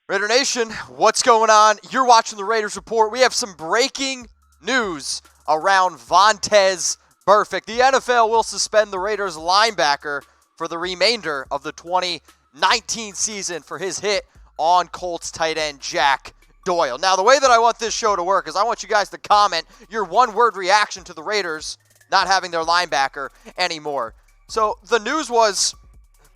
Raider Nation, what's going on? You're watching the Raiders Report. We have some breaking news around Vontaze Burfict. The NFL will suspend the Raiders linebacker for the remainder of the 2019 season for his hit on Colts tight end Jack Doyle. Now, the way that I want this show to work is I want you guys to comment your one-word reaction to the Raiders not having their linebacker anymore. So the news was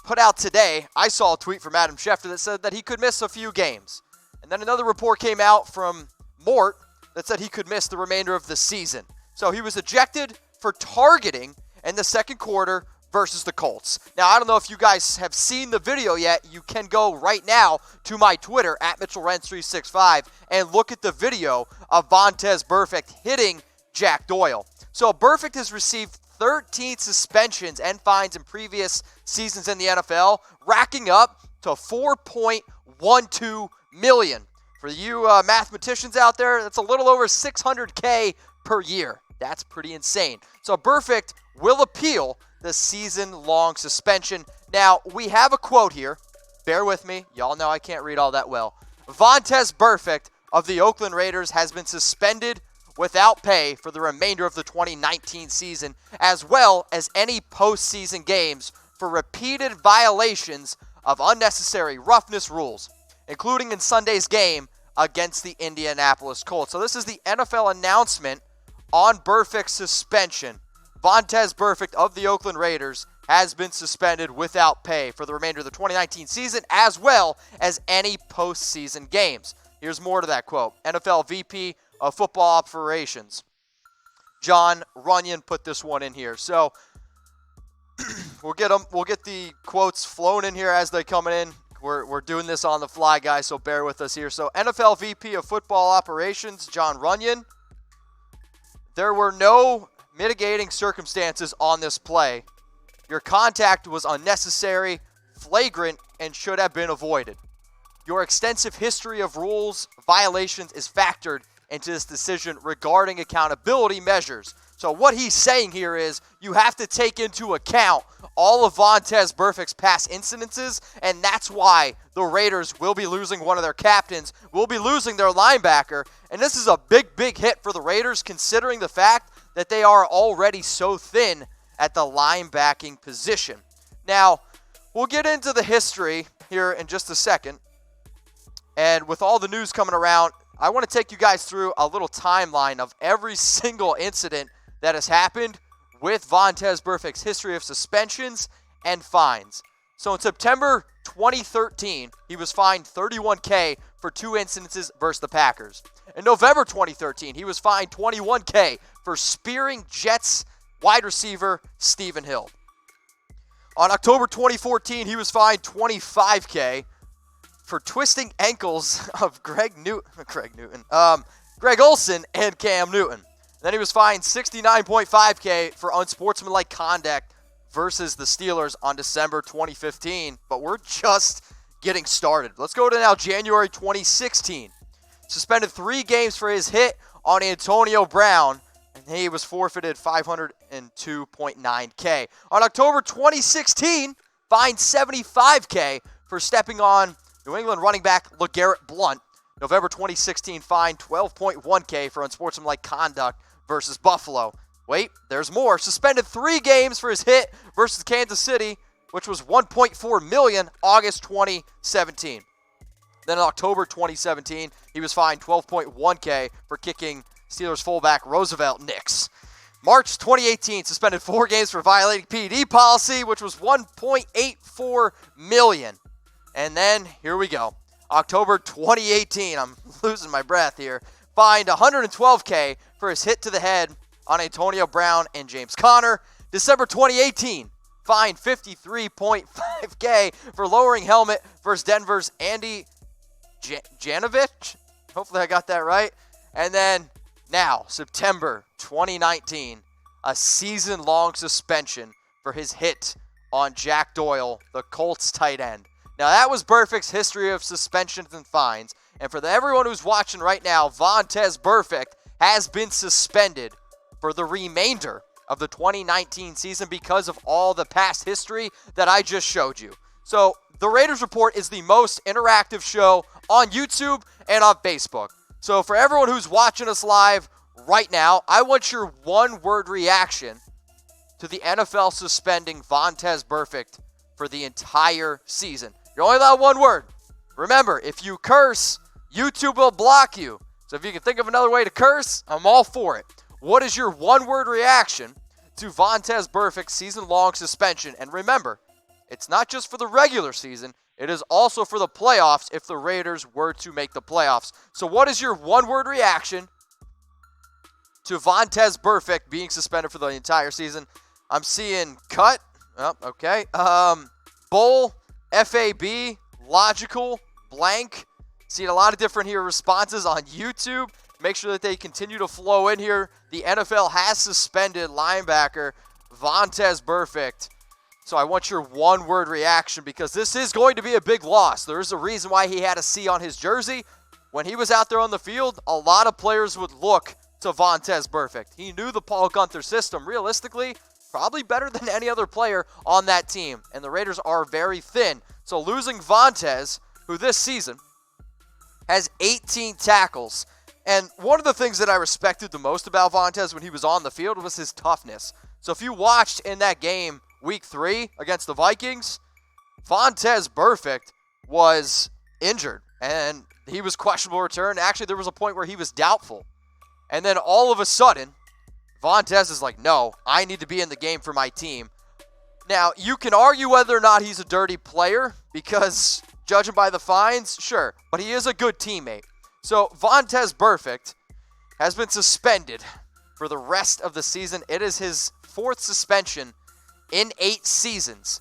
put out today. I saw a tweet from Adam Schefter that said that he could miss a few games. And then another report came out from Mort that said he could miss the remainder of the season. So he was ejected for targeting in the second quarter versus the Colts. Now, I don't know if you guys have seen the video yet. You can go right now to my Twitter, at Mitchell Renz 365, and look at the video of Vontaze Burfict hitting Jack Doyle. So Burfict has received 13 suspensions and fines in previous seasons in the NFL, racking up to $4.12 million. For you mathematicians out there, that's a little over $600K per year. That's pretty insane. So Burfict will appeal the season-long suspension. Now, we have a quote here. Bear with me. Y'all know I can't read all that well. Vontaze Burfict of the Oakland Raiders has been suspended without pay for the remainder of the 2019 season, as well as any postseason games for repeated violations of unnecessary roughness rules, including in Sunday's game against the Indianapolis Colts. So this is the NFL announcement on Burfict's suspension. Vontaze Burfict of the Oakland Raiders has been suspended without pay for the remainder of the 2019 season, as well as any postseason games. Here's more to that quote. NFL VP of Football Operations, John Runyon, put this one in here. So we'll get the quotes flown in here as they come in. We're doing this on the fly, guys, so bear with us here. So NFL VP of Football Operations, John Runyon. There were no mitigating circumstances on this play. Your contact was unnecessary, flagrant, and should have been avoided. Your extensive history of rules violations is factored into this decision regarding accountability measures. So what he's saying here is you have to take into account all of Vontaze Burfict's past incidences, and that's why the Raiders will be losing one of their captains, will be losing their linebacker, and this is a big, big hit for the Raiders considering the fact that they are already so thin at the linebacking position. Now, we'll get into the history here in just a second, and with all the news coming around, I want to take you guys through a little timeline of every single incident that has happened with Vontaze Burfict's history of suspensions and fines. So in September 2013, he was fined $31K for 2 incidences versus the Packers. In November 2013, he was fined $21K for spearing Jets wide receiver Stephen Hill. On October 2014, he was fined $25K for twisting ankles of Greg Olsen and Cam Newton. Then he was fined $69.5K for unsportsmanlike conduct versus the Steelers on December 2015. But we're just getting started. Let's go to now January 2016. Suspended 3 games for his hit on Antonio Brown, and he was forfeited $502.9K. On October 2016, fined $75K for stepping on New England running back LeGarrette Blount. November 2016, fined $12.1K for unsportsmanlike conduct versus Buffalo. Wait, there's more. Suspended 3 games for his hit versus Kansas City, which was $1.4 million, August 2017. Then in October 2017, he was fined $12.1K for kicking Steelers fullback Roosevelt Nix. March 2018, suspended 4 games for violating PD policy, which was $1.84 million. And then, here we go. October 2018, I'm losing my breath here, fined $112K for his hit to the head on Antonio Brown and James Conner. December 2018, fined $53.5K for lowering helmet versus Denver's Andy Janovich. Hopefully I got that right. And then, now, September 2019, a season-long suspension for his hit on Jack Doyle, the Colts tight end. Now, that was Burfict's history of suspensions and fines. And for everyone who's watching right now, Vontaze Burfict has been suspended for the remainder of the 2019 season because of all the past history that I just showed you. So, the Raiders Report is the most interactive show on YouTube and on Facebook. So for everyone who's watching us live right now, I want your one-word reaction to the NFL suspending Vontaze Burfict for the entire season. You're only allowed one word. Remember, if you curse, YouTube will block you. So if you can think of another way to curse, I'm all for it. What is your one-word reaction to Vontaze Burfict's season-long suspension? And remember, it's not just for the regular season. It is also for the playoffs if the Raiders were to make the playoffs. So what is your one-word reaction to Vontaze Burfict being suspended for the entire season? I'm seeing cut. Oh, okay. Bull, FAB, logical, blank. Seeing a lot of different responses on YouTube. Make sure that they continue to flow in here. The NFL has suspended linebacker Vontaze Burfict. So I want your one-word reaction because this is going to be a big loss. There is a reason why he had a C on his jersey. When he was out there on the field, a lot of players would look to Vontaze Burfict. He knew the Paul Guenther system. Realistically, probably better than any other player on that team. And the Raiders are very thin. So losing Vontaze, who this season has 18 tackles. And one of the things that I respected the most about Vontaze when he was on the field was his toughness. So if you watched in that game, Week 3 against the Vikings, Vontaze Burfict was injured, and he was questionable return. Actually, there was a point where he was doubtful. And then all of a sudden, Vontaze is like, no, I need to be in the game for my team. Now, you can argue whether or not he's a dirty player, because judging by the fines, sure, but he is a good teammate. So Vontaze Burfict has been suspended for the rest of the season. It is his 4th suspension in 8 seasons.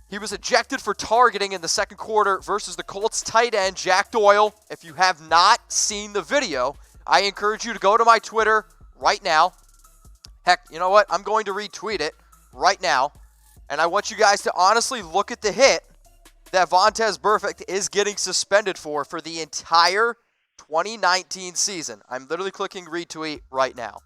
He was ejected for targeting in the second quarter versus the Colts tight end, Jack Doyle. If you have not seen the video, I encourage you to go to my Twitter right now. Heck, you know what? I'm going to retweet it right now. And I want you guys to honestly look at the hit that Vontaze Burfict is getting suspended for the entire 2019 season. I'm literally clicking retweet right now.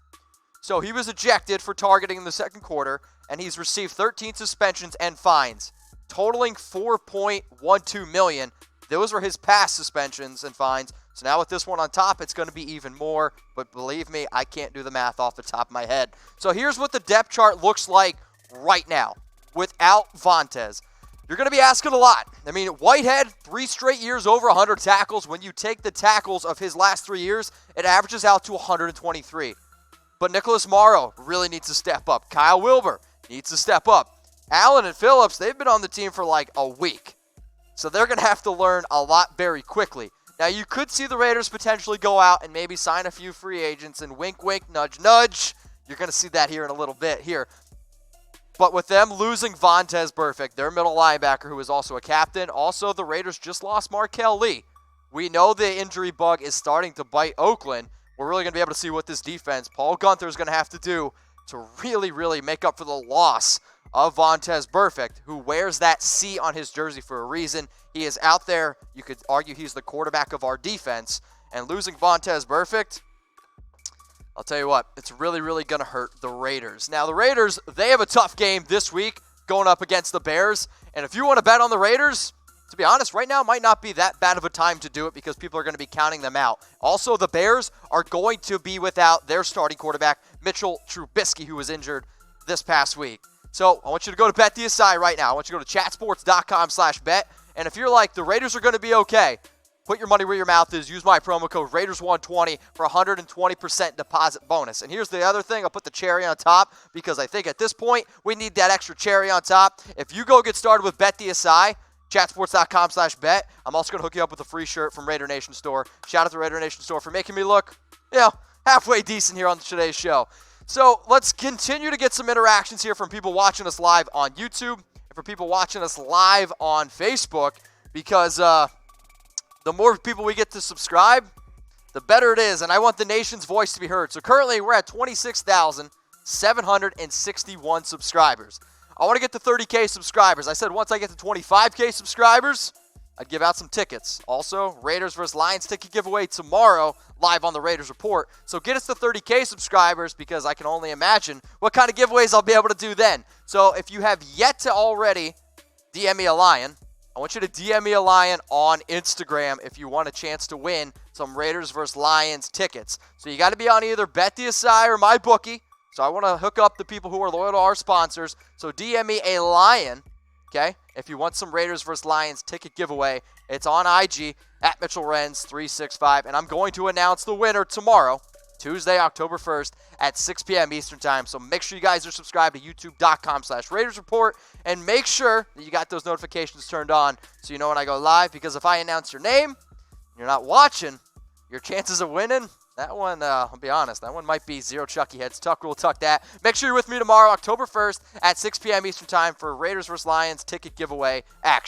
So he was ejected for targeting in the second quarter, and he's received 13 suspensions and fines, totaling $4.12 million. Those were his past suspensions and fines. So now with this one on top, it's going to be even more. But believe me, I can't do the math off the top of my head. So here's what the depth chart looks like right now without Vontaze. You're going to be asking a lot. I mean, Whitehead, 3 straight years over 100 tackles. When you take the tackles of his last 3 years, it averages out to 123. But Nicholas Morrow really needs to step up. Kyle Wilbur needs to step up. Allen and Phillips, they've been on the team for like a week. So they're going to have to learn a lot very quickly. Now, you could see the Raiders potentially go out and maybe sign a few free agents and wink, wink, nudge, nudge. You're going to see that here in a little bit here. But with them losing Vontaze Burfict, their middle linebacker, who is also a captain, also the Raiders just lost Markel Lee. We know the injury bug is starting to bite Oakland. We're really going to be able to see what this defense, Paul Guenther, is going to have to do to really, really make up for the loss of Vontaze Burfict, who wears that C on his jersey for a reason. He is out there. You could argue he's the quarterback of our defense. And losing Vontaze Burfict, I'll tell you what, it's really, really going to hurt the Raiders. Now, the Raiders, they have a tough game this week going up against the Bears. And if you want to bet on the Raiders, to be honest, right now might not be that bad of a time to do it because people are going to be counting them out. Also, the Bears are going to be without their starting quarterback, Mitchell Trubisky, who was injured this past week. So I want you to go to BetDSI right now. I want you to go to chatsports.com/bet. And if you're like, the Raiders are going to be okay, put your money where your mouth is. Use my promo code Raiders120 for 120% deposit bonus. And here's the other thing. I'll put the cherry on top because I think at this point we need that extra cherry on top. If you go get started with BetDSI, chatsports.com/bet. I'm also going to hook you up with a free shirt from Raider Nation Store. Shout out to Raider Nation Store for making me look, halfway decent here on today's show. So let's continue to get some interactions here from people watching us live on YouTube and for people watching us live on Facebook because the more people we get to subscribe, the better it is. And I want the nation's voice to be heard. So currently we're at 26,761 subscribers. I want to get to 30K subscribers. I said once I get to 25K subscribers, I'd give out some tickets. Also, Raiders vs. Lions ticket giveaway tomorrow live on the Raiders Report. So get us to 30K subscribers because I can only imagine what kind of giveaways I'll be able to do then. So if you have yet to already DM me a Lion, I want you to DM me a Lion on Instagram if you want a chance to win some Raiders vs. Lions tickets. So you got to be on either BetDSI or MyBookie. So I want to hook up the people who are loyal to our sponsors. So DM me a Lion, okay, if you want some Raiders vs. Lions ticket giveaway. It's on IG, at Mitchell Renz 365. And I'm going to announce the winner tomorrow, Tuesday, October 1st at 6 p.m. Eastern Time. So make sure you guys are subscribed to youtube.com/Raiders Report, and make sure that you got those notifications turned on so you know when I go live, because if I announce your name, you're not watching, your chances of winning, that one, I'll be honest, that one might be zero Chucky heads. Tuck rule, tuck that. Make sure you're with me tomorrow, October 1st at 6 p.m. Eastern Time for Raiders vs. Lions ticket giveaway action.